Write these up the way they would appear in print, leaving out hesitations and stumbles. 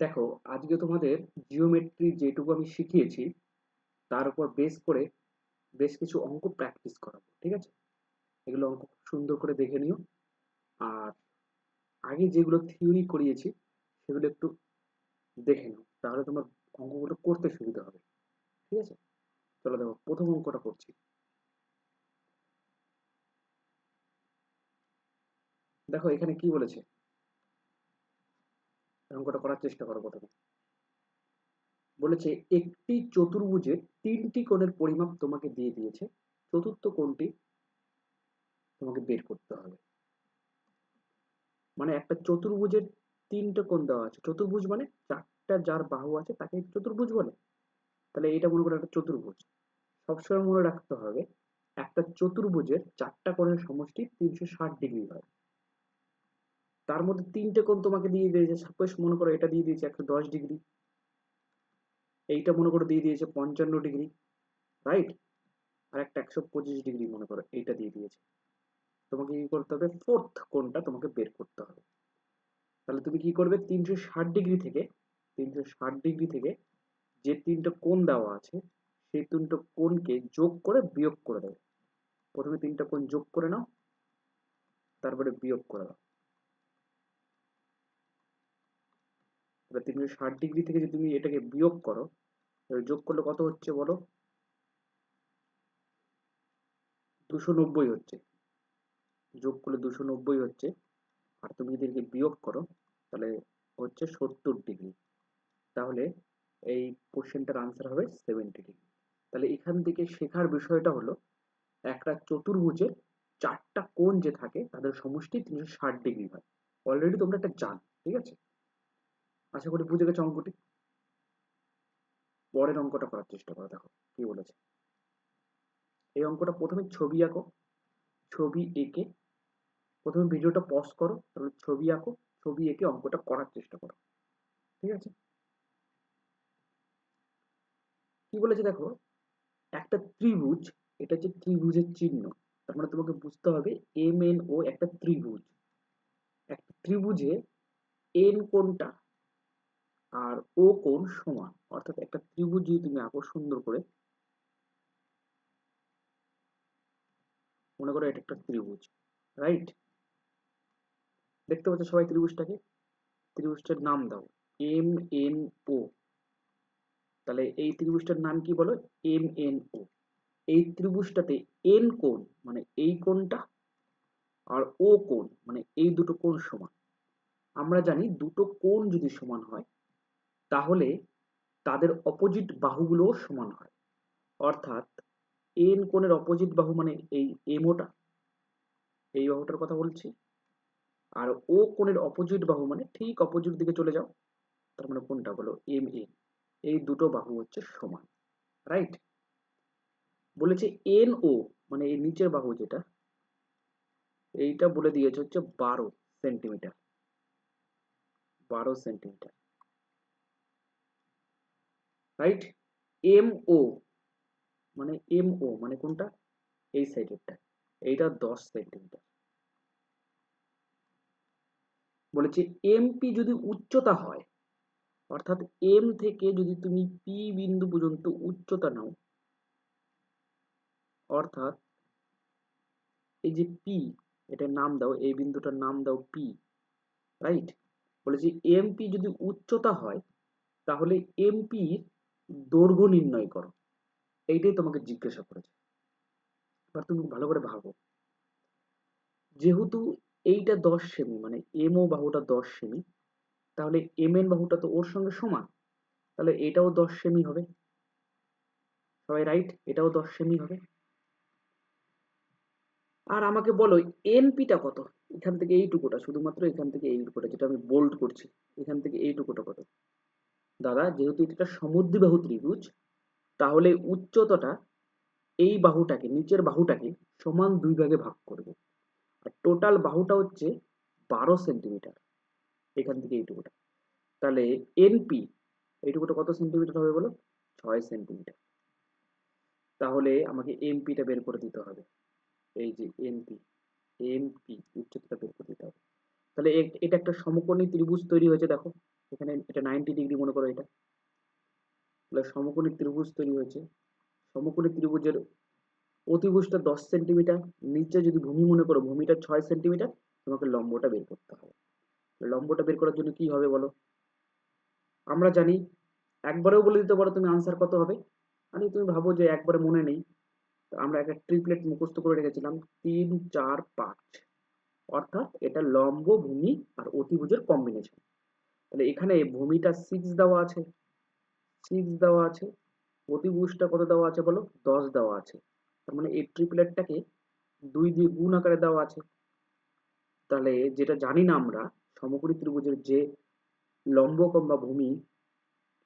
দেখো, আজকে তোমাদের জিওমেট্রি যেটুকু আমি শিখিয়েছি তার উপর বেস করে বেশ কিছু অঙ্ক প্র্যাকটিস করাবো। ঠিক আছে? এগুলো অঙ্ক খুব সুন্দর করে দেখে নিও। আর আগে যেগুলো থিওরি করিয়েছি সেগুলো একটু দেখে নাও, তাহলে তোমার অঙ্কগুলো করতে সুবিধা হবে। ঠিক আছে? চলো দেখো, প্রথম অঙ্কটা করছি। দেখো এখানে কি বলেছে, অঙ্কটা করার চেষ্টা করো। প্রথমে বলেছে একটি চতুর্ভুজের তিনটি কোণের পরিমাপ তোমাকে দিয়ে দিয়েছে, চতুর্থ কোণটি তোমাকে বের করতে হবে। মানে একটা চতুর্ভুজের তিনটে কোণ দেওয়া আছে। চতুর্ভুজ মানে চারটা যার বাহু আছে তাকে চতুর্ভুজ বলে। তাহলে এটা মনে করো একটা চতুর্ভুজ। সবসময় মনে রাখতে হবে, একটা চতুর্ভুজের চারটা কোণের সমষ্টি 360 ডিগ্রি হয়। তার মধ্যে তিনটে কোণ তোমাকে দিয়ে দিয়েছে। সাপোজ মনে করো এটা দিয়ে দিয়েছে 110 ডিগ্রি, এইটা মনে করো দিয়ে দিয়েছে 55 ডিগ্রি, রাইট? আর একটা 125 ডিগ্রি মনে করো এইটা দিয়ে দিয়েছে। তোমাকে কি করতে হবে, ফোর্থ কোণটা তোমাকে বের করতে হবে। তাহলে তুমি কি করবে, 360 ডিগ্রি থেকে যে তিনটে কোণ দেওয়া আছে সেই তিনটে কোণকে যোগ করে বিয়োগ করে দেবে। প্রথমে তিনটা কোণ যোগ করে নাও, তারপরে বিয়োগ করে দাও। এবার 360 ডিগ্রি থেকে যদি তুমি এটাকে বিয়োগ করো, যোগ করলে কত হচ্ছে বলো? 290 হচ্ছে। যোগ করলে 290 হচ্ছে। আর তুমি যদি এটাকে বিয়োগ করো তাহলে হচ্ছে 70 ডিগ্রি। তাহলে এই কোশ্চেনটার আনসার হবে 70 ডিগ্রি। তাহলে এখান থেকে শেখার বিষয়টা হলো, একটা চতুর্ভুজের চারটা কোণ যে থাকে তাদের সমষ্টি 360 ডিগ্রি হয়। অলরেডি তোমরা এটা জানো। ঠিক আছে? আশা করি বুঝে গেছো অঙ্কটি। পরের অঙ্কটা করার চেষ্টা করো। দেখো কি বলেছে। এই অঙ্কটা প্রথমে ছবি আঁকো। ছবি এঁকে প্রথমে ভিডিওটা পজ করো, তারপরে ছবি আঁকো। ছবি এঁকে অঙ্কটা করার চেষ্টা করো। ঠিক আছে? কি বলেছে দেখো, একটা ত্রিভুজ, এটা হচ্ছে ত্রিভুজের চিহ্ন। তার মানে তোমাকে বুঝতে হবে এম এন ও একটা ত্রিভুজ। একটা ত্রিভুজে এন কোণটা আর ও কোণ সমান। অর্থাৎ একটা ত্রিভুজ যদি তুমি আঁকো সুন্দর করে, মনে করো এটা একটা ত্রিভুজ, রাইট? দেখতে পাচ্ছ সবাই ত্রিভুজটাকে? ত্রিভুজটার নাম দাও এম এন ও। তাহলে এই ত্রিভুজটার নাম কি বলো? M N O. এই ত্রিভুজটাতে এন কোণ মানে এই কোণটা, আর ও কোণ মানে এই দুটো কোণ সমান। আমরা জানি দুটো কোণ যদি সমান হয় তাহলে তাদের অপোজিট বাহুগুলোও সমান হয়। অর্থাৎ এন কোণের অপোজিট বাহু মানে এই এমওটা, এই বাহুটার কথা বলছি। আর ও কোণের অপোজিট বাহু মানে ঠিক অপোজিট দিকে চলে যাও, তার মানে কোনটা বলো? M A. এই দুটো বাহু হচ্ছে সমান, রাইট? বলেছে এন ও মানে এই নিচের বাহু যেটা, এইটা বলে দিয়েছে হচ্ছে 12 centimetre. 12 centimetre, right? M O মানে এম ও মানে কোনটা? এই সাইডেরটা, এইটা 10 সেন্টিমিটার। বলেছে এমপি যদি উচ্চতা হয়, অর্থাৎ এম থেকে যদি তুমি পি বিন্দু পর্যন্ত উচ্চতা নাও, অর্থাৎ এই যে পি, এটার নাম দাও, এই বিন্দুটার নাম দাও পি, রাইট? বলেছি এমপি যদি উচ্চতা হয় তাহলে এমপির দৈর্ঘ্য নির্ণয় করো। এইটাই তোমাকে জিজ্ঞাসা করেছে। এবার তুমি ভালো করে ভাবো, যেহেতু এইটা 10 সেমি মানে এম ও বাহুটা 10 সেমি, তাহলে এম এন বাহুটা তো ওর সঙ্গে সমান। তাহলে এটাও 10 সেমি হবে। সবাই রাইট? এটাও 10 সেমি হবে। আর আমাকে বলো এনপিটা কত? এখান থেকে এইটুকুটা, শুধুমাত্র এখান থেকে এইটুকুটা যেটা আমি বোল্ড করছি, এখান থেকে এইটুকুটা কত? দাদা যেহেতু এটা সমদ্বিবাহু ত্রিভুজ, তাহলে উচ্চতাটা এই বাহুটাকে, নিচের বাহুটাকে সমান দুই ভাগে ভাগ করবে। আর টোটাল বাহুটা হচ্ছে 12 সেন্টিমিটার, এখান থেকে এইটুকুটা। তাহলে এনপি এইটুকুটা কত সেন্টিমিটার হবে বলো? 6 সেন্টিমিটার। তাহলে আমাকে এমপিটা বের করে দিতে হবে। এই যে এমপি, এমপি উচ্চতাটা বের করে দিতে হবে। তাহলে এটা একটা সমকোণী ত্রিভুজ তৈরি হয়েছে দেখো। এখানে এটা 90 ডিগ্রি মনে করো এটা। তাহলে সমকোণী ত্রিভুজ তৈরি হয়েছে। সমকোণী ত্রিভুজের অতিভুজটা 10 সেন্টিমিটার, নিচে যদি ভূমি মনে করো ভূমিটা 6 সেন্টিমিটার, তোমাকে লম্বটা বের করতে হবে। লম্বটা বের করার জন্য কি হবে বলো? আমরা জানি, একবারেও বলে দিতে পারো তুমি আনসার কত হবে। মানে তুমি ভাবো যে একবারে মনে নেই, তো আমরা একটা ট্রিপলেট মুখস্থ করে রেখেছিলাম 3 4 5, অর্থাৎ এটা লম্ব, ভূমি আর অতিভুজের কম্বিনেশন। তাহলে এখানে ভূমিটা 6 দেওয়া আছে, 6 দেওয়া আছে, অতিভুজটা কত দেওয়া আছে বলো? 10 দেওয়া আছে। তার মানে এই ট্রিপলেটটাকে 2 দিয়ে গুণ আকারে দেওয়া আছে। তাহলে যেটা জানি না আমরা, সমকোণী ত্রিভুজের যে লম্ব বা ভূমি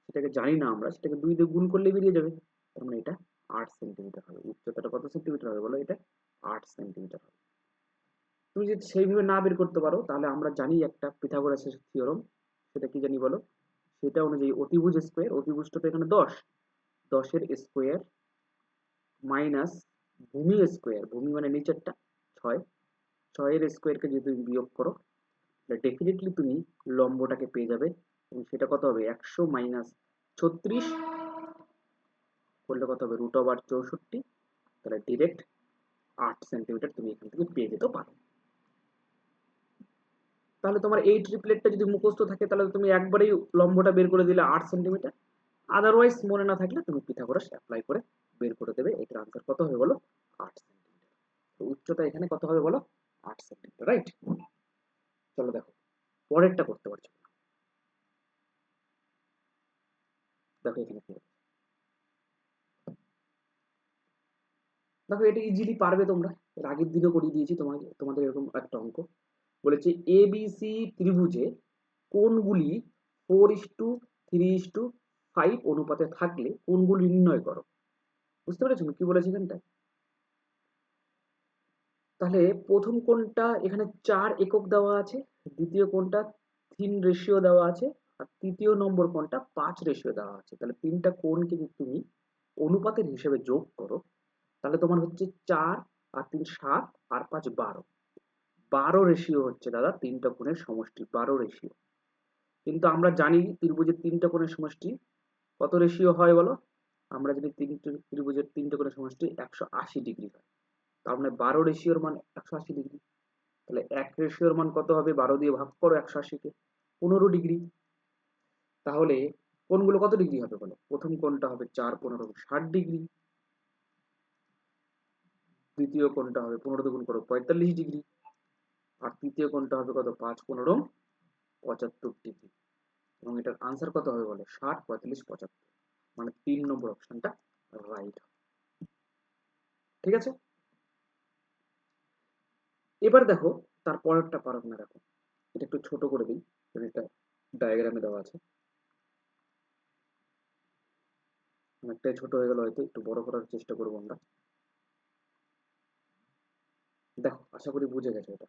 সেটাকে জানি না আমরা, সেটাকে 2 দিয়ে গুণ করলে বেরিয়ে যাবে। তার মানে এটা 8 সেন্টিমিটার হবে। উচ্চতাটা কত সেন্টিমিটার হবে বলো? এটা 8 সেন্টিমিটার হবে। তুমি যদি সেইভাবে না বের করতে পারো, তাহলে আমরা জানি একটা পিথাগোরাসের থিওরেম, সেটা কি জানি বলো? সেটা অনুযায়ী অতিভুজ স্কোয়ার, অতিভুজটা তো এখানে 10, 10 এর স্কোয়ার মাইনাস ভূমি স্কোয়ার, ভূমি মানে নিচেরটা 6, 6 এর স্কোয়ারকে যদি তুমি বিয়োগ করো, তাহলে ডেফিনেটলি তুমি লম্বটাকে পেয়ে যাবে। এবং সেটা কত হবে? 100 মাইনাস 36 করলে কত হবে? √64। তাহলে ডিরেক্ট 8 সেন্টিমিটার তুমি এখান থেকে পেয়ে যেতে পারো। তাহলে তোমার এই ট্রিপলেটটা যদি মুখস্থ থাকে, তাহলে তুমি একবারেই লম্বটা বের করে দিলে 8 সেন্টিমিটার। আদারওয়াইজ মনে না থাকলে তুমি পিথাগোরাস অ্যাপ্লাই করে বের করে দেবে। এটার আনসার কত হবে বলো? 8 সেন্টিমিটার। তো উচ্চতা এখানে কত হবে বলো? 8 সেন্টিমিটার, রাইট? চলো দেখো পরেরটা করতে পারছো। দেখো এখানে কি হবে। দেখো এটা ইজিলি পারবে তোমরা, এর আগের দিনও করিয়ে দিয়েছি তোমাদের এরকম একটা অঙ্ক। বলেছে এবিসি ত্রিভুজে কোণগুলি 4:3:5 অনুপাতে থাকলে কোণগুলি নির্ণয় করো। বুঝতে পেরেছো কি বলেছে এখানটা? তাহলে প্রথম কোণটা এখানে 4 একক দেওয়া আছে, দ্বিতীয় কোণটা 3 দেওয়া আছে, আর তৃতীয় নম্বর কোণটা 5 দেওয়া আছে। তাহলে তিনটা কোণকে যদি তুমি অনুপাতের হিসেবে যোগ করো, তাহলে তোমার হচ্ছে 4 আর 3 7 আর 5 12, 12 হচ্ছে দাদা তিনটা কোণের সমষ্টি, 12। কিন্তু আমরা জানি ত্রিভুজের তিনটা কোণের সমষ্টি কত রেশিও হয় বলো? আমরা জানি ত্রিভুজের তিনটা কোণের সমষ্টি 180 ডিগ্রি হয়। তার মানে 12 মান 180 ডিগ্রি। তাহলে 1 মান কত হবে? 12 দিয়ে ভাগ করো 180 কে, 15 ডিগ্রি। তাহলে কোণগুলো কত ডিগ্রি হবে বলো? প্রথম কোণটা হবে 4 15 60 ডিগ্রি, দ্বিতীয় কোণটা হবে 15 দিয়ে গুণ করো 45 ডিগ্রি, আর তৃতীয় কোণটা হবে কত? 5 15 75 ডিগ্রি। এবং এটার আনসার কত হবে বলো? 60 45 75, মানে 3 নম্বর অপশনটা রাইট। ঠিক আছে, এবার দেখো তার পরেরটা পারো না। দেখো এটা একটু ছোট করে দিই, এটা ডায়াগ্রামে দেওয়া আছে, অনেকটাই ছোট হয়ে গেল, হয়তো একটু বড় করার চেষ্টা করবো আমরা। দেখো আশা করি বুঝে গেছো এটা।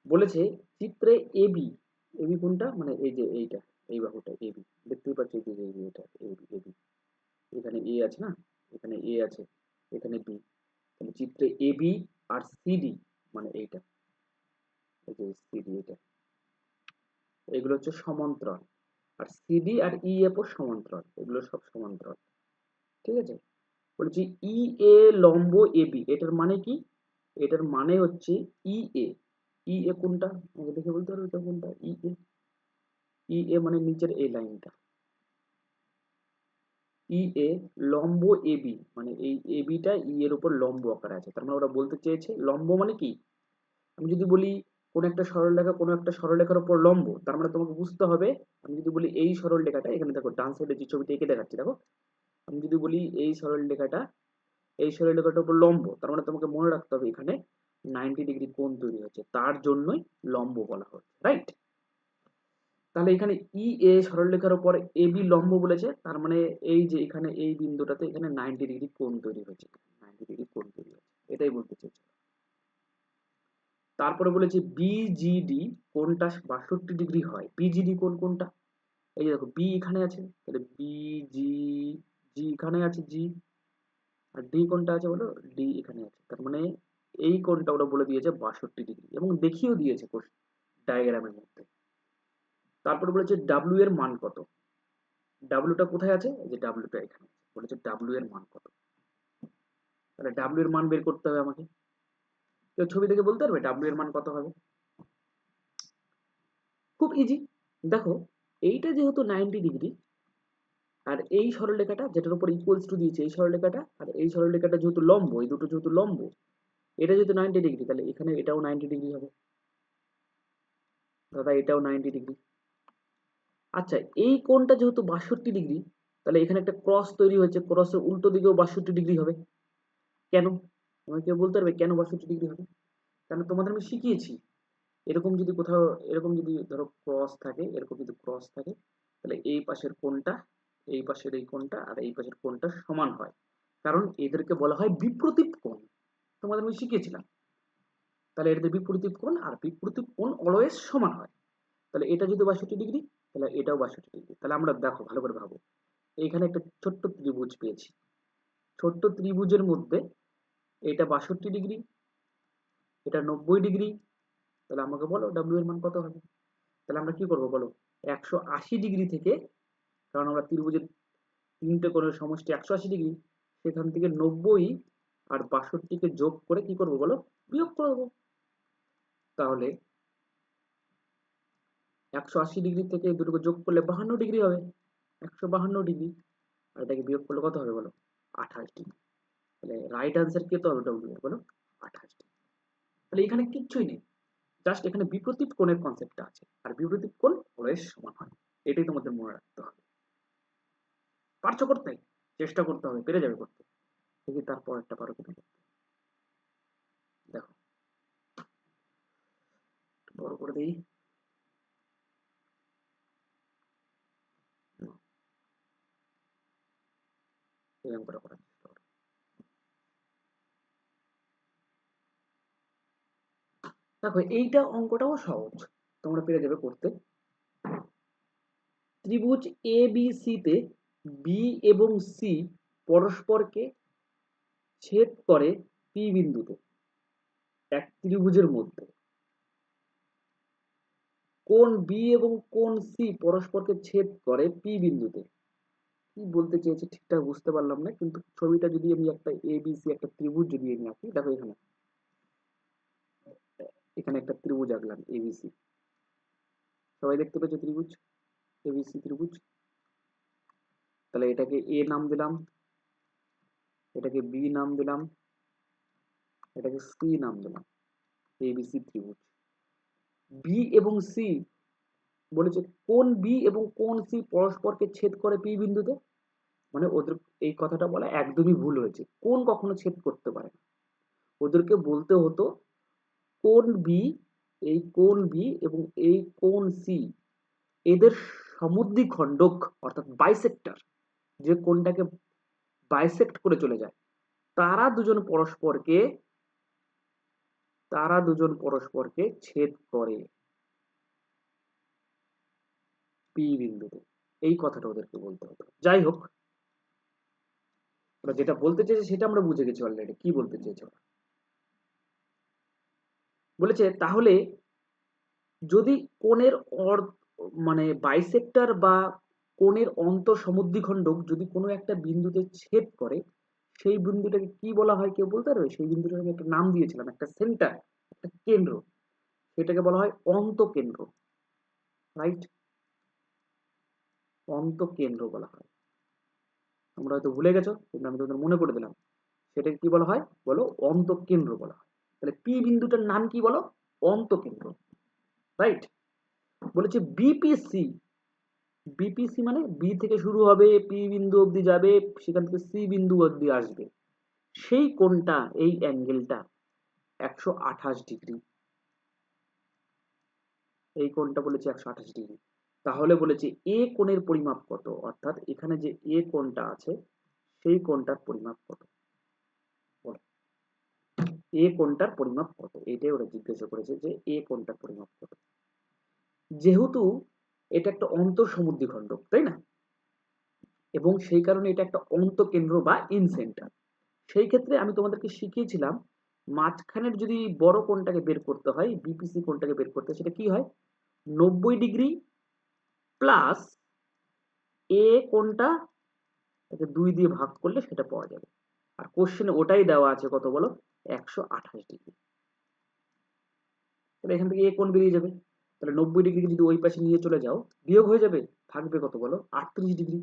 বলেছে চিত্রে এবি, এবি কোনটা? মানে এই যে এইটা, এই বাহুটা এবি, দেখতেই পাচ্ছ এই যে এটা এবি, এবি এখানে এ আছে না, এখানে এ আছে, এখানে বি। তাহলে চিত্রে এবি আর সিডি, মানে এইটা, এই যে সিডি, এটা এগুলো হচ্ছে সমান্তরাল, আর সিডি আর ইএফ ও সমান্তরাল, এগুলো সব সমান্তরাল। ঠিক আছে, বলছি ই এ লম্ব এবি, এটার মানে কি? এটার মানে হচ্ছে ই এ, ই এ কোনটা আমাকে দেখে বলতে পারবে এটা কোনটা? ই এ, ই এ মানে নিচের এই লাইনটা, ই এ লম্ব এবি, মানে এই এবিটা ই এর উপর লম্ব আকারে আছে। তার মানে ওরা বলতে চেয়েছে লম্ব মানে কি। আমি যদি বলি কোন একটা সরলরেখা কোন একটা সরলরেখার উপর লম্ব, তার মানে তোমাকে বুঝতে হবে, আমি যদি বলি এই সরল রেখাটা, এখানে দেখো ডান সাইডে যে ছবিটা এঁকে দেখাচ্ছি দেখো, আমি যদি বলি এই সরল রেখাটা, এই সরল রেখাটার উপর লম্ব, তার মানে তোমাকে মনে রাখতে হবে এখানে 90 ডিগ্রি কোণ তৈরি হচ্ছে, তার জন্যই লম্ব বলা হচ্ছে, রাইট? তাহলে এখানে ই এ সরলরেখার উপর এ বি লম্ব বলেছে, তার মানে এই যে এখানে এই বিন্দুটাতে এখানে 90 ডিগ্রি কোণ তৈরি হয়েছে, 90 ডিগ্রি কোণ তৈরি হয়েছে, এটাই বলতে চেয়েছে। তারপরে বলেছে বিজিডি কোণটা 62 ডিগ্রি হয়। বিজিডি কোণ কোনটা? এই যে দেখো বি এখানে আছে, তাহলে বিজি, জি এখানে আছে জি, আর ডি কোনটা আছে বলো? ডি এখানে আছে। তার মানে এই কোণটা ওরা বলে দিয়েছে 62° এবং দেখিয়েও দিয়েছে ডায়াগ্রামের মধ্যে। তারপরে বলেছে ডাব্লিউ এর মান কত। ডাব্লিউটা কোথায় আছে? এই যে ডাব্লিউটা এখানে বলেছে ডাব্লিউ এর মান কত। তাহলে ডাব্লিউ এর মান বের করতে হবে আমাকে। কেউ ছবি দেখে বলতে পারবে ডাব্লিউ এর মান কত হবে? খুব ইজি। দেখো, এইটা যেহেতু 90°, আর এই সরলরেখাটা যেটার উপর ইকুয়ালস টু দিয়েছে এই সরলরেখাটা, আর এই সরলরেখাটা যেহেতু লম্ব, এই দুটো যেহেতু লম্ব, এটা যেহেতু 90°, তাহলে এখানে এটাও 90° হবে। দাদা এটাও 90°। আচ্ছা, এই কোণটা যেহেতু 62°, তাহলে এখানে একটা ক্রস তৈরি হয়েছে, ক্রসের উল্টো দিকেও 62° হবে। কেন? তোমাকে কেউ বলতে পারবে কেন 62° হবে? কারণ তোমাদের আমি শিখিয়েছি, এরকম যদি কোথাও এরকম যদি ধরো ক্রস থাকে, এরকম যদি ক্রস থাকে, তাহলে এই পাশের কোণটা, এই পাশের এই কোণটা আর এই পাশের কোণটা সমান হয়, কারণ এদেরকে বলা হয় বিপ্রতীপ কোণ। তোমাদের আমি শিখিয়েছিলাম। তাহলে এটাতে বিপরীত কোণ, আর বিপরীত কোণ অলওয়েজ সমান হয়। তাহলে এটা যদি 62°, তাহলে এটাও 62°। তাহলে আমরা দেখো ভালো করে ভাবো, এইখানে একটা ছোট্ট ত্রিভুজ পেয়েছি। ছোট্ট ত্রিভুজের মধ্যে এটা 62°, এটা 90°। তাহলে আমাকে বলো ডাব্লিউ এর মান কত হবে? তাহলে আমরা কি করবো বলো, 180° থেকে, কারণ আমরা ত্রিভুজের তিনটে কোণের সমষ্টি 180°, সেখান থেকে 90 আর 62কে যোগ করে কি করবো বলো, বিয়োগ করে দেবো। তাহলে 180° থেকে দুটোকে যোগ করলে 52° হবে, 152°। আর এটাকে বিয়োগ করলে কত হবে বলো, 28°। তাহলে রাইট আনসার কি হবে ডব্লিউ বলো, 28°। তাহলে এখানে কিচ্ছুই নেই, জাস্ট এখানে বিপরীত কোণের কনসেপ্টটা আছে, আর বিপরীত কোণ অলওয়েজ সমান হয়। এটাই তোমাদের মনে রাখতে হবে। পারছো করতে? চেষ্টা করতে হবে, পেরে যাবে করতে। দেখি তারপর একটা পারো কিনা করতে। দেখো বড় করে দিই। এই অঙ্কটা করার চেষ্টা করো। দেখো এইটা অঙ্কটাও সহজ, তোমরা পেরে যাবে করতে। ত্রিভুজ এ বি সি তে বি এবং সি পরস্পরকে ছেদ করে পি বিন্দুতে। এক ত্রিভুজের মধ্যে কোণ বি এবং কোণ সি পরস্পরকে ছেদ করে পি বিন্দুতে। কি বলতে চেয়েছে ঠিকঠাক বুঝতে পারলাম না, কিন্তু ছবিটা যদি আমি একটা এ বি সি একটা ত্রিভুজ যদি আমি আঁকি, দেখো এখানে এখানে একটা ত্রিভুজ আঁকলাম এবিসি। সবাই দেখতে পেয়েছো ত্রিভুজ এবিসি ত্রিভুজ? তাহলে এটাকে এ নাম দিলাম, এটাকে বি নাম দিলাম, এটাকে সি নাম দিলাম, এবিসি ত্রিভুজ। বি এবং সি বলেছে কোন বি এবং কোন সি পরস্পরকে ছেদ করে পি বিন্দুতে। মানে ওদের এই কথাটা বলা একদমই ভুল হয়েছে, কোন কখনো ছেদ করতে পারে না। ওদেরকে বলতে হতো কোন বি, এই কোন বি এবং এই কোন সি, এদের সমদ্বিখণ্ডক অর্থাৎ বাইসেক্টর, যে কোনটাকে বাইসেক্ট করে চলে যায়, তারা দুজন পরস্পরকে ছেদ করে পি বিন্দুতে। এই কথাটা ওদেরকে বলতে হতো। যাই হোক, ওরা যেটা বলতে চেয়েছে সেটা আমরা বুঝে গেছি অলরেডি, কি বলতে চেয়েছে ওরা। বলেছে তাহলে যদি কোণের মানে বাইসেক্টর বা কোণের অন্তঃসমদ্বিখণ্ডক যদি কোনো একটা বিন্দুতে ছেদ করে, সেই বিন্দুটাকে কি বলা হয় কেউ বলতে পারবে? সেই বিন্দুটাকে আমি একটা নাম দিয়েছিলাম, একটা সেন্টার, একটা কেন্দ্র, সেটাকে বলা হয় অন্তঃকেন্দ্র। রাইট, অন্তঃকেন্দ্র বলা হয়। তোমরা হয়তো ভুলে গেছো, কিন্তু আমি তোমাদের মনে করে দিলাম, সেটাকে কি বলা হয় বলো, অন্তঃকেন্দ্র বলা হয়। তাহলে পি বিন্দুটার নাম কি বলো, অন্তঃকেন্দ্র। রাইট। বলেছে বিপিসি, বিপিসি মানে বি থেকে শুরু হবে, পি বিন্দু অবধি যাবে, সেখান থেকে সি বিন্দু অবধি আসবে, সেই কোণটা, এই অ্যাঙ্গেলটা 128°। এই কোণটা বলেছে 128°। তাহলে বলেছে এ কোণের পরিমাপ কত, অর্থাৎ এখানে যে এ কোণটা আছে সেই কোণটার পরিমাপ কত, এ কোণটার পরিমাপ কত, এটাই ওরা জিজ্ঞাসা করেছে যে এ কোণটার পরিমাপ কত। যেহেতু এটা একটা অন্তঃসমদ্বিখণ্ডক, তাই না, এবং সেই কারণে এটা একটা অন্তঃকেন্দ্র বা ইনসেন্টার, সেই ক্ষেত্রে আমি তোমাদেরকে শিখিয়েছিলাম মাঝখানের যদি বড় কোণটাকে বের করতে হয়, বিপিসি কোণটাকে বের করতে হয়, সেটা কি হয়? 90 ডিগ্রি প্লাস এ কোণটা তাকে 2 দিয়ে ভাগ করলে সেটা পাওয়া যাবে। আর কোশ্চেনে ওটাই দেওয়া আছে, কত বলো? 128 ডিগ্রি। তাহলে এখান থেকে এ কোণ বেরিয়ে যাবে। তাহলে 90 ডিগ্রি যদি ওই পাশে নিয়ে চলে যাও, বিয়োগ হয়ে যাবে, থাকবে কত বলো? 38 ডিগ্রি।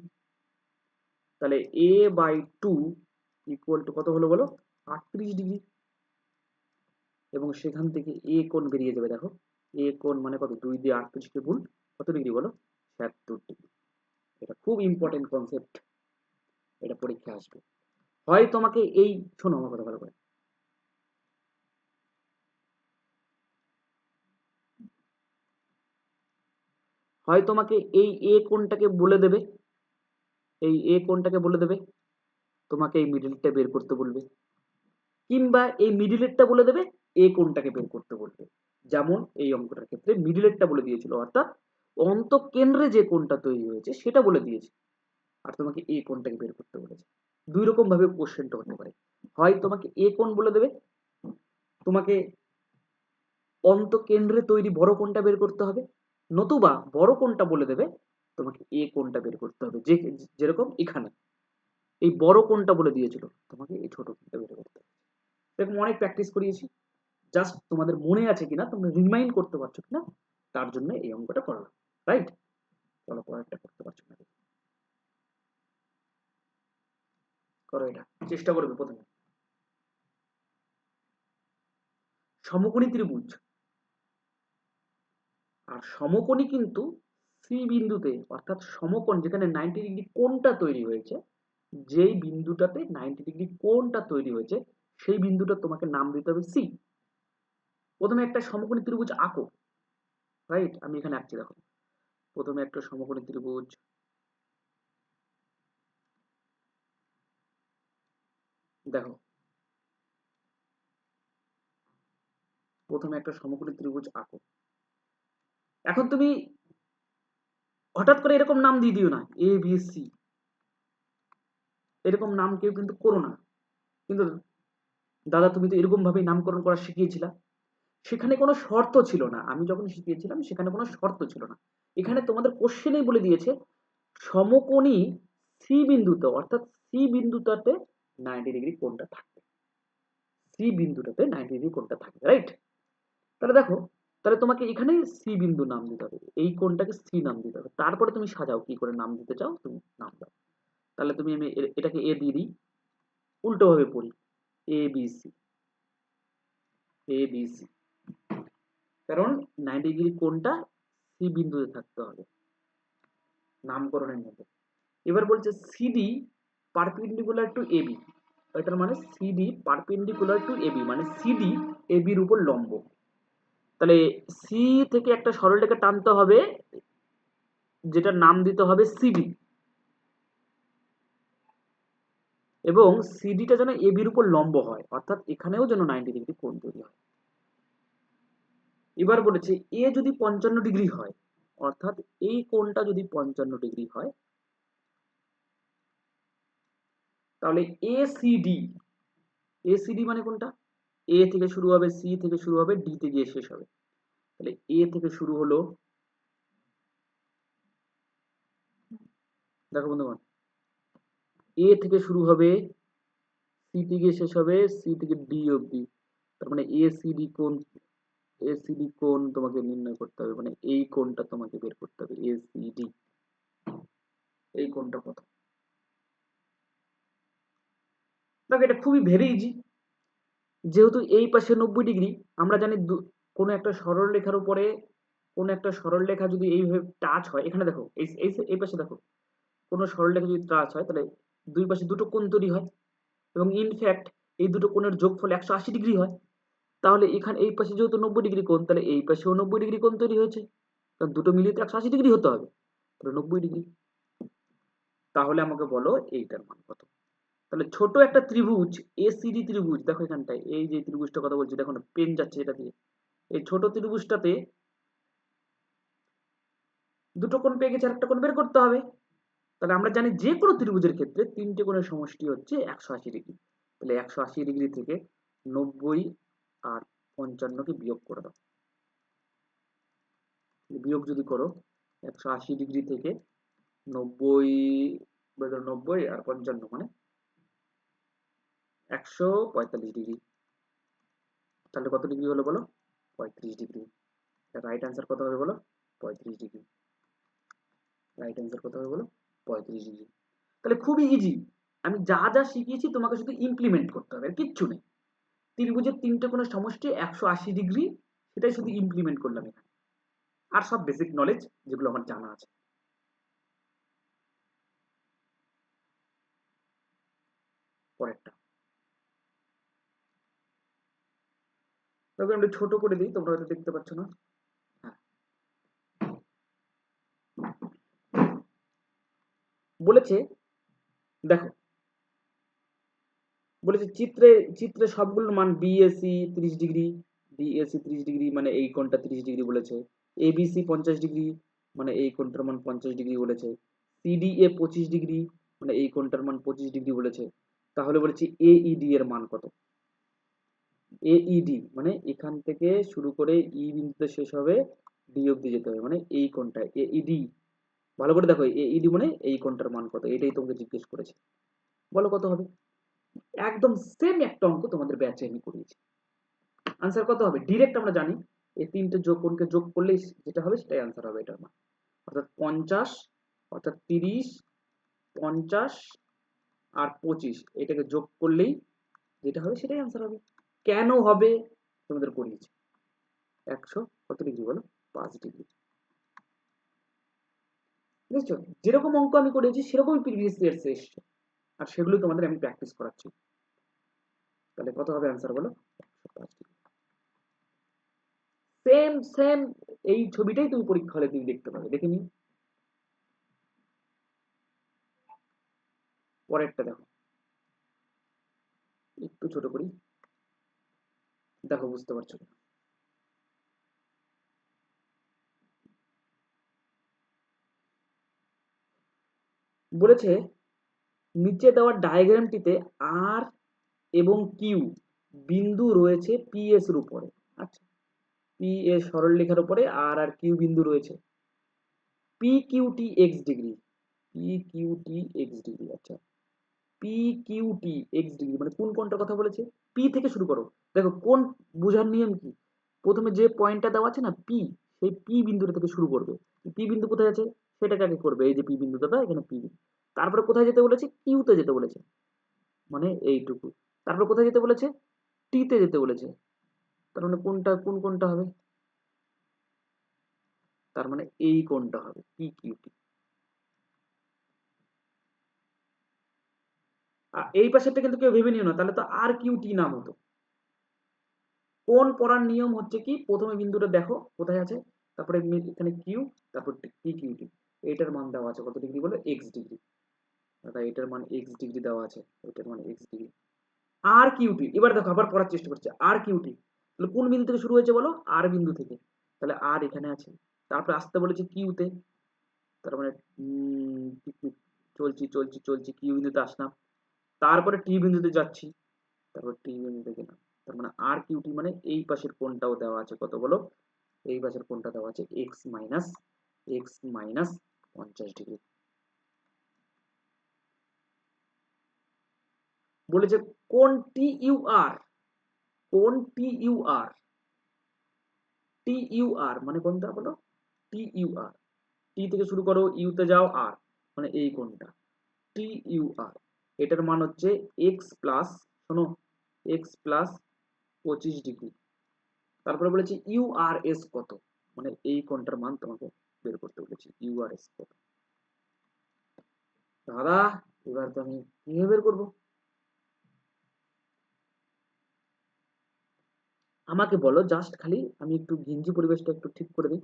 তাহলে এ বাই 2 ইকুয়াল টু কত হলো বলো? 38 ডিগ্রি। এবং সেখান থেকে এ কোণ বেরিয়ে যাবে, দেখো এ কোণ মানে কত? 2 দিয়ে 38 কে গুণ, কত ডিগ্রি বলো? 76 ডিগ্রি। এটা খুব ইম্পর্টেন্ট কনসেপ্ট, এটা পরীক্ষা আসবে। হয় তোমাকে এই, শোনো আমার কথা ভালো করে, হয় তোমাকে এই এ কোণটাকে বলে দেবে, এই এ কোণটাকে বলে দেবে, তোমাকে এই মিডলটা বের করতে বলবে, কিংবা এই মিডিলেরটা বলে দেবে, এ কোণটাকে বের করতে বলবে। যেমন এই অঙ্কটার ক্ষেত্রে মিডিলেরটা বলে দিয়েছিল, অর্থাৎ অন্তঃকেন্দ্রে যে কোণটা তৈরি হয়েছে সেটা বলে দিয়েছে, আর তোমাকে এ কোণটাকে বের করতে বলেছে। দুই রকম ভাবে কোশ্চেনটা হতে পারে, হয় তোমাকে এ কোণ বলে দেবে, তোমাকে অন্তঃকেন্দ্রে তৈরি বড় কোণটা বের করতে হবে, নতুবা বড় কোণটা বলে দেবে, তোমাকে এ কোণটা বের করতে হবে। যেরকম এখানে এই বড় কোণটা বলে দিয়েছিল, তোমাকে এই ছোট কোণটা বের করতে হবে। এরকম অনেক প্র্যাকটিস করিয়েছি, জাস্ট তোমাদের মনে আছে কিনা, তোমরা রিমাইন্ড করতে পারছো কিনা, তার জন্য এই অঙ্কটা করলাম। রাইট, চলো পরেরটা করতে পারছো না, করো, এটা চেষ্টা করবে। প্রথমে সমকোণী ত্রিভুজ, আর সমকোণী কিন্তু সি বিন্দুতে, অর্থাৎ সমকোণ যেখানে 90 ডিগ্রি কোণটা তৈরি হয়েছে, যেই বিন্দুটাতে 90 ডিগ্রি কোণটা তৈরি হয়েছে, সেই বিন্দুটা তোমাকে নাম দিতে হবে সি। প্রথমে একটা সমকোণী ত্রিভুজ আঁকো। রাইট, আমি এখানে আঁকছি, দেখো প্রথমে একটা সমকোণী ত্রিভুজ, দেখো প্রথমে একটা সমকোণী ত্রিভুজ আঁকো। এখন তুমি হঠাৎ করে এরকম নাম দিয়ে দিও না, এ বি সি, এরকম নাম কেউ কিন্তু করো না। কিন্তু দাদা তুমি তো এরকম ভাবেই নামকরণ করা শিখিয়েছিলা। সেখানে কোনো শর্ত ছিল না, আমি যখন শিখিয়েছিলাম সেখানে কোনো শর্ত ছিল না। এখানে তোমাদের কোশ্চেনেই বলে দিয়েছে সমকোণী সি বিন্দুতে, অর্থাৎ সি বিন্দুটাতে 90 ডিগ্রি কোণটা থাকবে, সি বিন্দুটাতে 90 ডিগ্রি কোণটা থাকবে। রাইট, তাহলে দেখো, তাহলে তোমাকে এখানে সি বিন্দু নাম দিতে হবে, এই কোণটাকে সি নাম দিতে হবে, তারপরে তুমি সাজাও কি করে নাম দিতে চাও, তুমি নাম দাও। তাহলে তুমি, আমি এটাকে এ দিয়ে দিই, উল্টো ভাবে পড়ি, A B C, A B C, কারণ 90 ডিগ্রি কোণটা সি বিন্দুতে থাকতে হবে নামকরণের মধ্যে। এবার বলছে সিডি পারপেন্ডিকুলার টু এবি, এটার মানে সিডি পারপেন্ডিকুলার টু এবি, মানে সিডি এবির উপর লম্ব। তাহলে সি থেকে একটা সরলরেখা টানতে হবে, যেটার নাম দিতে হবে সিডি, এবং সিডিটা যেন এবির উপর লম্ব হয়, অর্থাৎ এখানেও যেন 90 ডিগ্রি কোণ তৈরি হয়। এবার বলেছে এ যদি 55 ডিগ্রি হয়, অর্থাৎ এই কোণটা যদি 55 ডিগ্রি হয়, তাহলে এসিডি, এসিডি মানে কোনটা? এ থেকে শুরু হবে, সি থেকে শুরু হবে, ডি তে গিয়ে শেষ হবে। তাহলে এ থেকে শুরু হলো, দেখো বন্ধুগণ, এ থেকে শুরু হবে, সি থেকে গিয়ে শেষ হবে, সি থেকে ডি অবধি, তার মানে এসিডি কোণ, এসিডি কোণ তোমাকে নির্ণয় করতে হবে, মানে এই কোণটা তোমাকে বের করতে হবে, এসিডি, এই কোণটা কত। দেখো এটা খুবই ভেরি ইজি, যেহেতু এই পাশে 90 ডিগ্রি, আমরা জানি কোনো একটা সরল রেখার উপরে, কোনো একটা সরল রেখা যদি এইভাবে টাচ হয়, এখানে দেখো এই পাশে দেখো, কোনো সরলরেখা যদি টাচ হয়, তাহলে দুই পাশে দুটো কোণ তৈরি হয়, এবং ইনফ্যাক্ট এই দুটো কোণের যোগফল 180 ডিগ্রি হয়। তাহলে এখানে এই পাশে যেহেতু 90 ডিগ্রি কোণ, তাহলে এই পাশেও 90 ডিগ্রি কোণ তৈরি হয়েছে, কারণ দুটো মিলিয়ে তো 180 ডিগ্রি হতে হবে, তাহলে 90 ডিগ্রি। তাহলে আমাকে বলো এইটার মান কত। তাহলে ছোট একটা ত্রিভুজ, এসিডি ত্রিভুজ, দেখো এখানটায় এই যে ত্রিভুজটা কথা বলছি, দেখো না পেন যাচ্ছে এটা দিয়ে, এই ছোট ত্রিভুজটাতে দুটো কোণ পেয়ে গেছে, আরেকটা কোণ বের করতে হবে। তাহলে আমরা জানি যে কোনো ত্রিভুজের ক্ষেত্রে তিনটে কোণের সমষ্টি হচ্ছে 180 ডিগ্রি। তাহলে 180 ডিগ্রি থেকে 90 আর 55 কে বিয়োগ করে দাও। বিয়োগ যদি করো 180 ডিগ্রি থেকে 90 90 আর 55 মানে 145 ডিগ্রি। তাহলে কত ডিগ্রি হলো বলো? 35 ডিগ্রি। রাইট অ্যান্সার কত হবে বলো? 35 ডিগ্রি। রাইট অ্যান্সার কত হবে বলো? 35 ডিগ্রি। তাহলে খুবই ইজি। আমি যা যা শিখিয়েছি তোমাকে শুধু ইমপ্লিমেন্ট করতে হবে, আর কিচ্ছু নেই। ত্রিভুজের তিনটে কোণের সমষ্টি 180 ডিগ্রি, সেটাই শুধু ইমপ্লিমেন্ট করলাম এখানে। আর সব বেসিক নলেজ যেগুলো আমার জানা আছে। পরেরটা তবে আমি ছোট করে দিই, তোমরা হয়তো দেখতে পাচ্ছ না। হ্যাঁ, বলেছে দেখো, বলেছে চিত্রে চিত্রে সবগুলোর মান বিএসি 30 ডিগ্রি, ডিএসি 30 ডিগ্রি মানে এই কোণটা 30 ডিগ্রি বলেছে, এবিসি 50 ডিগ্রি মানে এই কোণটার মান 50 ডিগ্রি বলেছে, সিডিএ 25 ডিগ্রি মানে এই কোণটার মান 25 ডিগ্রি বলেছে। তাহলে বলেছি এইডি এর মান কত? এইডি মানে এখান থেকে শুরু করে ই বিন্দুতে শেষ হবে, ডি অব্দি যেতে হবে, মানে এই কোণটা এইডি। ভালো করে দেখো, এইডি মানে এই কোণটার মান কত, এটাই তোমাকে জিজ্ঞেস করেছে। বলো কত হবে? একদম সেম একটা অঙ্ক তোমাদের ব্যাচে আমি করিয়েছি। আনসার কত হবে ডিরেক্ট আমরা জানি, এই তিনটে যোগ কোণকে যোগ করলেই যেটা হবে সেটাই আনসার হবে এটার মান। অর্থাৎ 50, অর্থাৎ 30, 50 আর 25 এটাকে যোগ করলেই যেটা হবে সেটাই আনসার হবে। কেন হবে তোমাদের করিয়েছি। 100 কত ডিগ্রি বলো? 5 ডিগ্রি। বুঝছো, যেরকম অঙ্ক আমি করেছি সেরকমই প্রিভিয়াস ইয়ার্সে এসছে, আর সেগুলো তোমাদের আমি প্র্যাকটিস করাচ্ছি। তাহলে কত হবে আনসার বলো? 105 ডিগ্রি। সেম সেম এই ছবিটাই তুমি পরীক্ষা হলে তুমি দেখতে পাবে, দেখে নিও। পরেরটা দেখো, একটু ছোট করি, দেখো বুঝতে পারছো কিনা। বলেছে নিচে দেওয়া ডায়াগ্রামটিতে আর এবং কিউ বিন্দু রয়েছে পি এস এর উপরে। আচ্ছা, পি এস সরলরেখার উপরে আর কিউ বিন্দু রয়েছে। P cutie x degree, P cutie x degree. আচ্ছা, পি কিউটি এক্স ডিগ্রি মানে কোন কোণটার কথা বলেছে? পি থেকে শুরু করো। দেখো কোন বোঝার নিয়ম কি, প্রথমে যে পয়েন্টটা দেওয়া আছে না পি, সেই পি বিন্দুটা থেকে শুরু করবে। পি বিন্দু কোথায় আছে সেটাকে আগে করবে, এই যে পি বিন্দুটা, এখানে পি বিন্দু। তারপরে কোথায় যেতে বলেছে? কিউতে যেতে বলেছে, মানে এইটুকু। তারপর কোথায় যেতে বলেছে? টিতে যেতে বলেছে। তার মানে কোনটা কোন কোনটা হবে? তার মানে এই কোনটা হবে পি কিউটি। এই পাশেরটা কিন্তু কেউ ভেবে নিও না, তাহলে তো আর কিউটি নাম হতো। কোন পড়ার নিয়ম হচ্ছে কি, প্রথমে বিন্দুটা দেখো কোথায় আছে, তারপরে এখানে কিউ, তারপর পি কিউটি। এটার মান দেওয়া আছে কত ডিগ্রি বলে? X degree. দাদা এটার মান এক্স ডিগ্রি দেওয়া আছে, এটার মান এক্স ডিগ্রি। আর কিউটি, এবার দেখো আবার পড়ার চেষ্টা করছে। আর কিউটি তাহলে কোন বিন্দু থেকে শুরু হয়েছে বলো? আর বিন্দু থেকে। তাহলে আর এখানে আছে, তারপরে আসতে বলেছে কিউতে। তার মানে চলছি চলছি চলছি, কিউ বিন্দুতে আসলাম, তারপরে টি বিন্দুতে যাচ্ছি, তারপর টি বিন্দুতে গেলাম। তার মানে আর কিউটি মানে এই পাশের কোণটাও দেওয়া আছে কত বলো? এই পাশের কোণটা দেওয়া আছে এক্স মাইনাস 50 ডিগ্রি। বলেছে কোন টি ইউ আর, কোন টি ইউ আর, টি ইউ আর মানে কোনটা বলো? টি ইউ আর, টি থেকে শুরু করো, ইউতে যাও, আর মানে এই কোণটা টি ইউ আর। এটার মান হচ্ছে এক্স প্লাস, শোনো, এক্স প্লাস 25 ডিগ্রি। তারপরে বলেছি ইউ আর এস কত, মানে এই কোণটার মান তোমাকে বের করতে বলেছি, ইউ আর এস কত। দাদা এবার তো আমি কিভাবে বের করবো? আমাকে বলো জাস্ট, খালি আমি একটু ঘিঞ্জি পরিবেশটা একটু ঠিক করে দিই,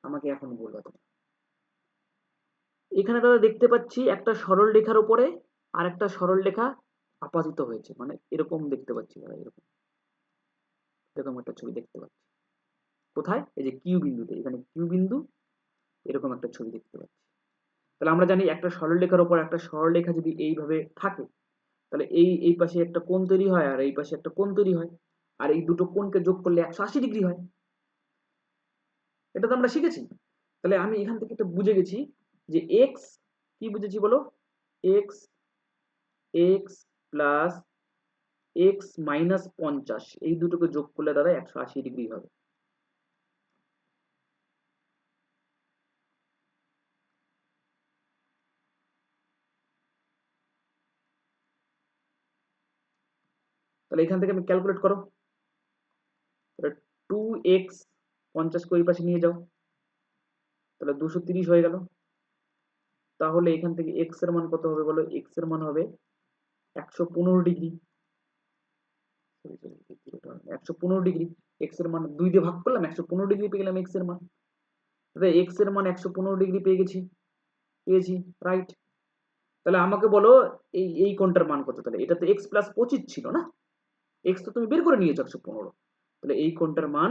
আমাকে এখন বলবো তুমি। এখানে দাদা দেখতে পাচ্ছি একটা সরল রেখার উপরে আর একটা সরল রেখা আপাতিত হয়েছে, মানে এরকম দেখতে পাচ্ছি দাদা, এরকম এরকম একটা ছবি দেখতে পাচ্ছি। কোথায়? এই যে কিউ বিন্দুতে, এখানে কিউ বিন্দু, এরকম একটা ছবি দেখতে পাচ্ছি। তাহলে আমরা জানি একটা সরলরেখার উপর একটা সরলরেখা যদি এইভাবে থাকে, তাহলে এই পাশে একটা কোণ তৈরি হয় আর এই পাশে একটা কোণ তৈরি হয়, আর এই দুটো কোণকে যোগ করলে 180 ডিগ্রি হয়। এটা তো আমরা শিখেছি। তাহলে আমি এখান থেকে একটা বুঝে গেছি যে এক্স, কি বুঝেছি বলো, x x plus x minus 50 এই দুটোকে যোগ করলে দাদা 180 ডিগ্রি হবে। তাহলে এখান থেকে আমি ক্যালকুলেট করো, তাহলে 2x 50 কে ওই পাশে নিয়ে যাও, তাহলে 230 হয়ে গেল। তাহলে এখান থেকে x এর মান কত হবে বলো, x এর মান হবে 115 ডিগ্রি। 115 ডিগ্রি, x এর মান 2 দিয়ে ভাগ করলাম, 115 ডিগ্রি পেয়ে গেলাম x এর মান। তাহলে x এর মান 115 ডিগ্রি পেয়েছি, রাইট। তাহলে আমাকে বলো এই কোণটার মান কত, তাহলে এটা তো x প্লাস 25 ছিল না, x তো তুমি বের করে নিয়েছো 115, তাহলে এই কোণটার মান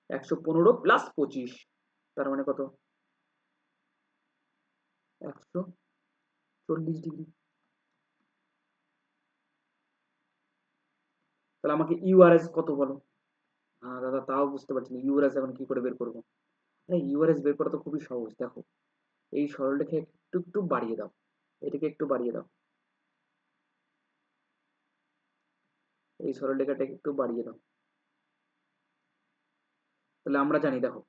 115 প্লাস 25, তার মানে কত, 140 ডিগ্রি। তাহলে আমাকে ইউআরএস কত বলো। হ্যাঁ দাদা, তাও বুঝতে পারছি না ইউআরএস এখন কি করে বের করবো। হ্যাঁ, ইউআরএস বের করা তো খুবই সহজ, দেখো এই সরলরেখা একটু একটু বাড়িয়ে দাও, এটাকে একটু বাড়িয়ে দাও, এই সরলরেখাটাকে একটু বাড়িয়ে দাও, তাহলে আমরা জানি দেখো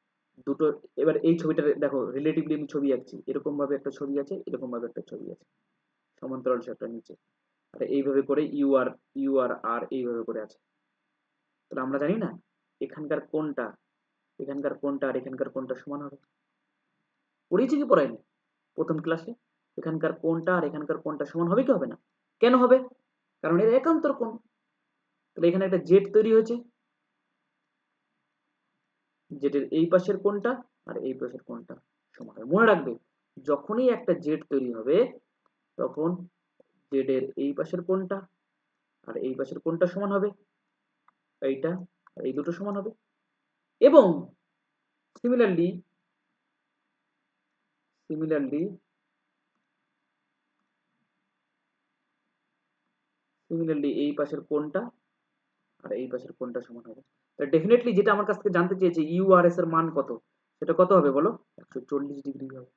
দুটো, এবার এই ছবিটা দেখো রিলেটিভলি আমি ছবি আঁকছি, এরকম ভাবে একটা ছবি আছে, এরকম ভাবে একটা ছবি আছে, সমান্তরাল একটা নিচে, আর এইভাবে করে ইউ আর এইভাবে করে আছে। তাহলে আমরা জানি না এখানকার কোণটা, এখানকার কোণটা আর এখানকার কোণটা সমান হবে, পড়িয়েছি কি পড়াইনি প্রথম ক্লাসে, এখানকার কোণটা আর এখানকার কোণটা সমান হবে কি হবে না, কেন হবে, কারণ এর একান্তর কোণ। তাহলে এখানে একটা জেড তৈরি হয়েছে, জেডের এই পাশের কোণটা আর এই পাশের কোণটা সমান হবে। মনে রাখবে যখনই একটা জেড তৈরি হবে তখন জেডের এই পাশের কোণটা আর এই পাশের কোণটা সমান হবে, এইটা আর এই দুটো সমান হবে। এবং সিমিলারলি সিমিলারলি সিমিলারলি এই পাশের কোণটা আর এই পাশের কোণটা সমান হবে। তাহলে ডেফিনেটলি যেটা আমার কাছ থেকে জানতে চেয়েছে ইউআরএস এর মান কত, সেটা কত হবে বলো, 140 ডিগ্রি হবে।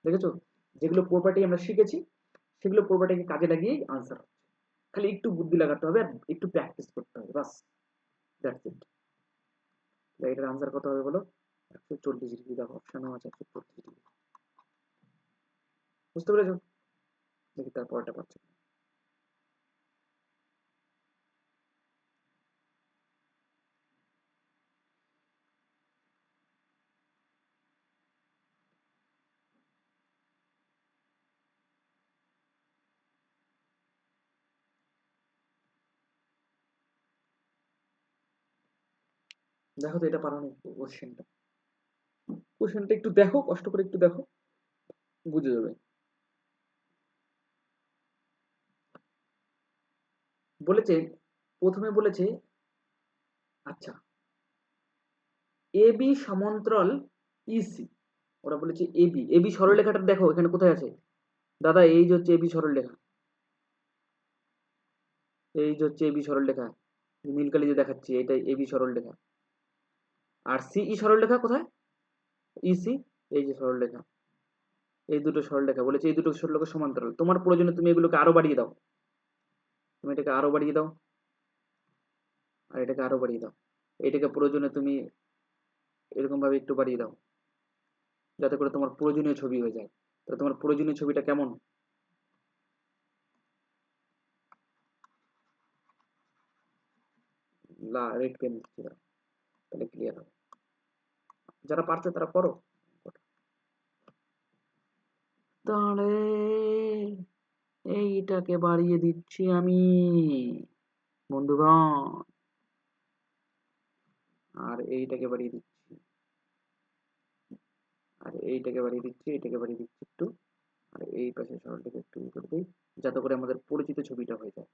দেখেছো, যেগুলো প্রপার্টি আমরা শিখেছি সেগুলো প্রপার্টিকে কাজে লাগিয়েই আনসার হচ্ছে, খালি একটু বুদ্ধি লাগাতে হবে আর একটু প্র্যাকটিস করতে হবে, বাস, দ্যাটস ইট। এটার আনসার কত হবে বলো, 140 ডিগ্রি, দেখো অপশানও আছে 140 ডিগ্রি। বুঝতে পেরেছো, দেখি তারপরটা পাচ্ছ। দেখো তো এটা পারো না, কোশ্চেনটা, কোশ্চেনটা একটু দেখো, কষ্ট করে একটু দেখো, বুঝে যাবে। বলেছে, প্রথমে বলেছে, আচ্ছা, এবি সমান্তরাল ইসি, ওরা বলেছে এবি, এবি সরলরেখাটা দেখো এখানে কোথায় আছে, দাদা এই যে হচ্ছে এবি সরলরেখা, এই যে হচ্ছে এবি সরলরেখা, নীল কালি যে দেখাচ্ছি এটাই এবি সরলরেখা। আর সিই সরলরেখা কোথায়, ইসি, এই যে সরলরেখা, এই দুটো সরলরেখা বলেছে এই দুটো সরলরেখা সমান্তরাল, তোমার প্রয়োজনে তুমি এগুলোকে আরো বাড়িয়ে দাও, তুমি এটাকে আরো বাড়িয়ে দাও আর এটাকে আরো বাড়িয়ে দাও, এটাকে প্রয়োজনে তুমি এরকম ভাবে একটু বাড়িয়ে দাও, যাতে করে তোমার প্রয়োজনীয় ছবি হয়ে যায়। তো তোমার প্রয়োজনীয় ছবিটা কেমন, রেড পেন দিচ্ছি দাও, তাহলে ক্লিয়ার হবে। যারা পারছে তারা করো। তাহলে এইটাকে বাড়িয়ে দিচ্ছি আমি বন্ধুগণ, আর এইটাকে বাড়িয়ে দিচ্ছি, আর এইটাকে বাড়িয়ে দিচ্ছি, এইটাকে বাড়িয়ে দিচ্ছি একটু, আর এই পাশে সরলটাকে একটু করে দিই, যাতে করে আমাদের পরিচিত ছবিটা হয়ে যায়।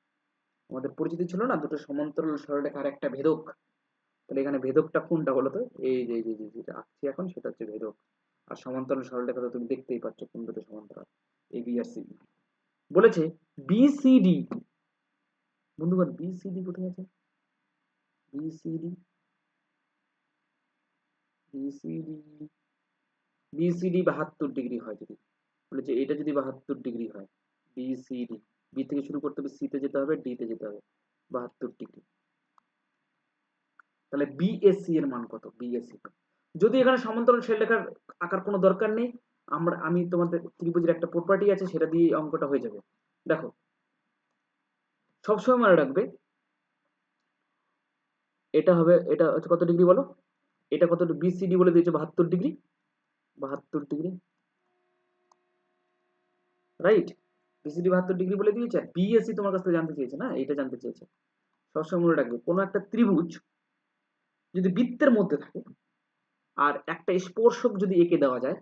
আমাদের পরিচিত ছিল না দুটো সমান্তরাল সরলরেখা আর একটা ভেদক, তাহলে এখানে ভেদকটা কোনটা বলো তো, এই যে যেটা আঁকছি এখন সেটা হচ্ছে ভেদক, আর সমান্তরাল সরলরেখা তো তুমি দেখতেই পাচ্ছ কোন দুটো সমান্তরাল, এ বি আর সি। বলেছে বিসিডি, বন্ধুগণ বিসিডি কোথায় আছে? বিসিডি, বিসিডি, বিসিডি 72 ডিগ্রি হয় যদি, বলেছে এটা যদি 72 ডিগ্রি হয়, বিসিডি, বি থেকে শুরু করতে হবে, সি তে যেতে হবে, ডি তে যেতে হবে, 72 ডিগ্রি। তাহলে বিএসসি এর মান কত? বিএসসি যদি এখানে সমান্তরাল সরলরেখার আঁকার কোনো দরকার নেই, আমি তোমাদের ত্রিভুজের একটা প্রপার্টি আছে সেটা দিয়ে অঙ্কটা হয়ে যাবে। দেখো সবসময় মনে রাখবে এটা হবে, এটা হচ্ছে কত ডিগ্রি বলো, এটা কত, বিসিডি বলে দিয়েছে 72 degree, 72 degree, right? BCD 72 degree বলে দিয়েছে, আর বিএসসি তোমার কাছ থেকে জানতে চেয়েছে না, এটা জানতে চেয়েছে। সবসময় মনে রাখবে কোনো একটা ত্রিভুজ যদি বৃত্তের মধ্যে থাকে আর একটা স্পর্শক যদি এঁকে দেওয়া যায়,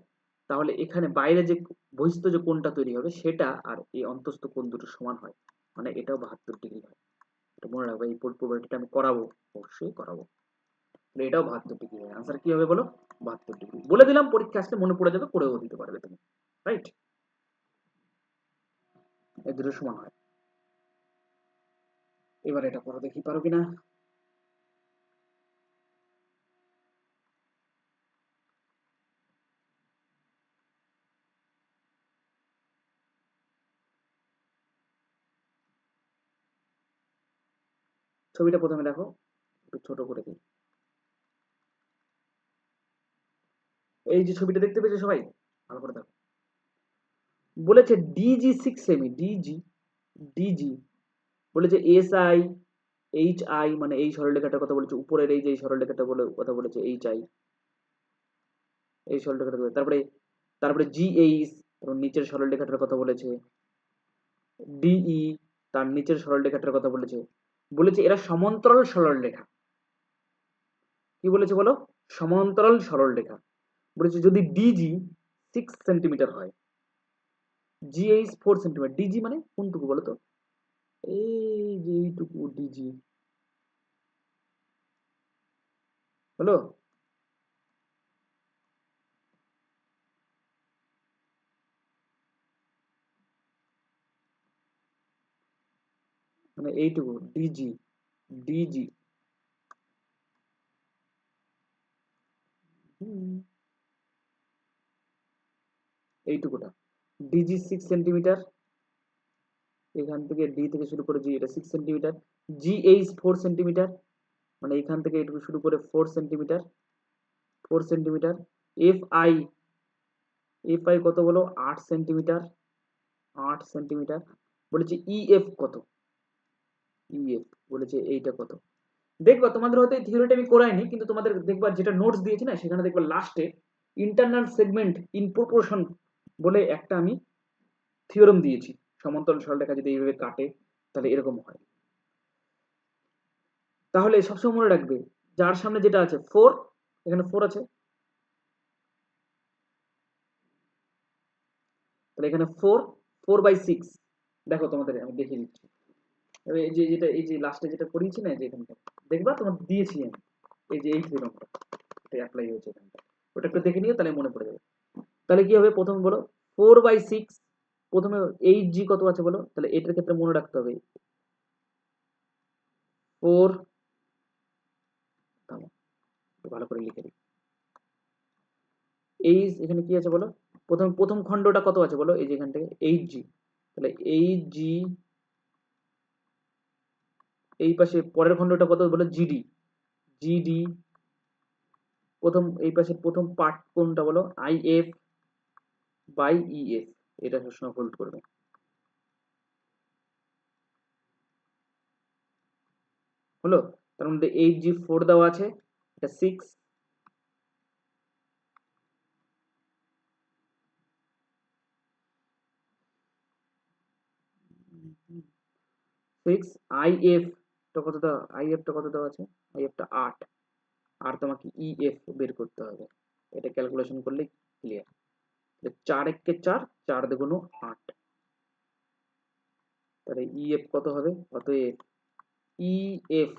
তাহলে এখানে বাইরে যে বহিস্থ যে কোণটা তৈরি হবে সেটা আর এই অন্তস্থ কোণ দুটো সমান হয়, মানে এটাও 72 ডিগ্রি হয়। এটা মনে রাখবে, এই প্রপার্টিটা আমি করাবো, অবশ্যই করাবো। এটাও 72 ডিগ্রি হয়। আনসার কি হবে বলো? 72 ডিগ্রি। বলে দিলাম, পরীক্ষা আসলে মনে পড়ে যাবে, করেও দিতে পারবে তুমি, রাইট? এই দুটো সমান হয়। এবার এটা করো, দেখি পারো কিনা। ছবিটা প্রথমে দেখো, একটু ছোট করে দিই। এই যে ছবিটা দেখতে পেয়েছো সবাই, ভালো করে দেখো। বলেছে ডিজি 6 সেমি, ডিজি, ডিজি বলেছে এস আই, এইচ আই, মানে এই সরলরেখাটার কথা বলেছে, উপরের এই যে সরলরেখাটা বলে কথা বলেছে এইচ আই, এই সরলরেখাটা, তারপরে তারপরে জি এইচ, তারপর নিচের সরলরেখাটার কথা বলেছে, ডিই, তার নিচের সরলরেখাটার কথা বলেছে। বলেছে এরা সমান্তরাল সরলরেখা। কি বলেছে বলো? সমান্তরাল সরলরেখা। বলেছে যদি ডিজি 6 সেন্টিমিটার হয়, জিএইচ 4 সেন্টিমিটার, ডিজি মানে কোনটুকু বলো তো? এই যে এইটুকু ডিজি, হলো? মানে এইটুকু ডিজি, ডিজি, এইটুকুটা ডিজি 6 সেন্টিমিটার, এখান থেকে ডি থেকে শুরু করে জি, এটা 6 সেন্টিমিটার, জিএইচ 4 সেন্টিমিটার, মানে এখান থেকে এটুকু শুরু করে 4 centimetre, 4 centimetre, F I, F I কত বলো? 8 সেন্টিমিটার, 8 সেন্টিমিটার। বলেছে ইএফ কত? ইএফ বলেছে এইটা কত? দেখবা তোমাদের হয়তো এই থিওরিটা আমি করাইনি, কিন্তু তোমাদের দেখবা যেটা নোটস দিয়েছি না, সেখানে দেখবা লাস্টে ইন্টারনাল সেগমেন্ট ইন প্রপোর্শন বলে একটা আমি থিওরেম দিয়েছি। সমান্তরাল সরলরেখা যদি এইভাবে কাটে তাহলে এরকম হয়। তাহলে সবসময় মনে রাখবে যার সামনে যেটা আছে 4, এখানে 4 আছে, তাহলে এখানে 4/6। দেখো তোমাদের আমি দেখিয়ে দিচ্ছি। এই যে যেটা, এই যে লাস্টে যেটা করিয়েছি না, যে এখানটা দেখবা তোমার দিয়েছি আমি, এই যে এই থিওরেমটা, এটা অ্যাপ্লাই হয়েছে এখানটা, ওটা একটু দেখে নিও, তাহলে মনে পড়ে যাবে। তাহলে কি হবে প্রথমে বলো? 4/6, প্রথমে এইচ জি কত আছে বলো, তাহলে এটার ক্ষেত্রে মনে রাখতে হবে 4, ভালো করে লিখে দিই, এইচ এখানে কি আছে বলো? প্রথম প্রথম খণ্ডটা কত আছে বলো? এই যে এখান থেকে এইচ জি, তাহলে এইচ জি, এই পাশে পরের খণ্ডটা কত বলো? জিডি, জিডি, প্রথম এই পাশে প্রথম পার্ট কোনটা বলো? আইএফ বাই ইএফ, এটা সবসময় হোল্ড করবে, হলো? তার মধ্যে এইচ জি 4 দেওয়া আছে, এটা 6, 6, আইএফ টা কত দেওয়া, আইএফ টা কত দেওয়া আছে? আইএফ টা 8, আর তোমাকে ইএফ বের করতে হবে, এটা ক্যালকুলেশন করলে ক্লিয়ার। 4 একে 4, 4 দুগুণ 8, তাহলে ইএফ কত হবে? অতএব ইএফ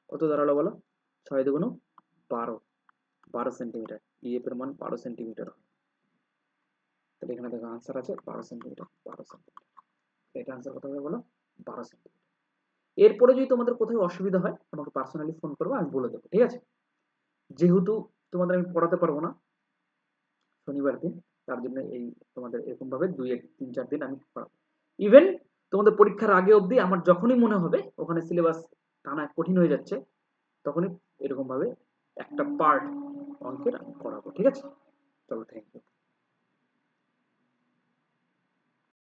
কত দাঁড়ালো বলো? 6 দুগুণ 12, 12 সেন্টিমিটার, ইএফ এর মান 12 সেন্টিমিটার। তাহলে এখানে দেখো আনসার আছে 12 সেন্টিমিটার, 12 সেন্টিমিটার। এটা আনসার কত হবে বলো? 12 সেন্টিমিটার। এরপরে যদি তোমাদের কোথাও অসুবিধা হয় আমাকে পার্সোনালি ফোন করবো, আমি বলে দেবো, ঠিক আছে? যেহেতু তোমাদের আমি পড়াতে পারবো না শনিবার দিন, তার জন্য এই তোমাদের এরকম ভাবে 2 3 4 দিন আমি পড়াবো। ইভেন তোমাদের পরীক্ষার আগে অবধি আমার যখনই মনে হবে ওখানে সিলেবাস টানা কঠিন হয়ে যাচ্ছে, তখনই এরকম ভাবে একটা পার্ট অঙ্কের আমি করাবো, ঠিক আছে? চলো, থ্যাংক ইউ।